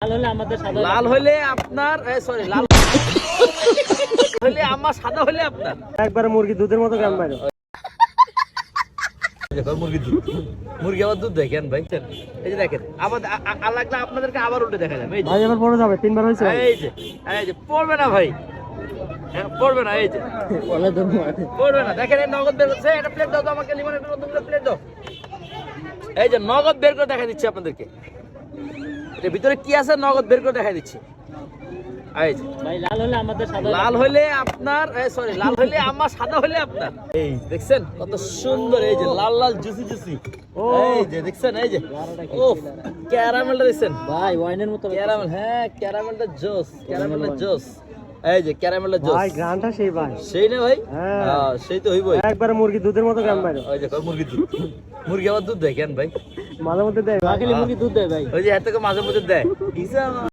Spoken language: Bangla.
লাল হলে আপনার সরি লাল হলে আমার, সাদা হলে আপনার। একবারে মুরগি দুধের মতো গান বাইরে। মুরগি দুধ, মুরগি আবার দুধ দেখেন ভাই, এই যে দেখেন আবার লাগলে আপনাদেরকে আবার উল্টে দেখা যাবে। ভাই এবার পড়ে যাবে, তিনবার হয়েছে। এই যে পড়বে না ভাই, পড়বে না, এই যে পড়বে না। দেখেন এই নগদ বের করছে, একটা প্লেট দাও তো আমাকে, লিমনের কতগুলো প্লেট দাও। এই যে নগদ বের করে দেখা দিচ্ছি আপনাদেরকে, এর ভিতরে কি আছে নগদ বের করে দেখা দিচ্ছি। এই যে ভাই লাল হলে আমাদের, লাল হলে আপনার সরি লাল হলে আমার, সাদা হলে আপনার। এই দেখছেন কত সুন্দর, এই যে লাল লাল জুসি জুসি, এই যে দেখছেন, এই যে ও ক্যারামেলটা দেখছেন ভাই ওয়াইনের মতো ক্যারামেল। হ্যাঁ ক্যারামেলটা জোস, ক্যারামেলটা জোস, এই যে ক্যারামেলটা জোস ভাই, গানটা সেই ভাই, সেই না ভাই? হ্যাঁ সেই তো হইবই। একবারে মুরগি দুধের মতো গান বাইরে। ওই দেখো মুরগি দুধ, মুরগি আবার দুধ দেয় কেন ভাই? মাঝে মধ্যে দেয়, খালি মুরগি দুধ দেয় ভাই। ওই যে এত মাঝে মধ্যে দেয়।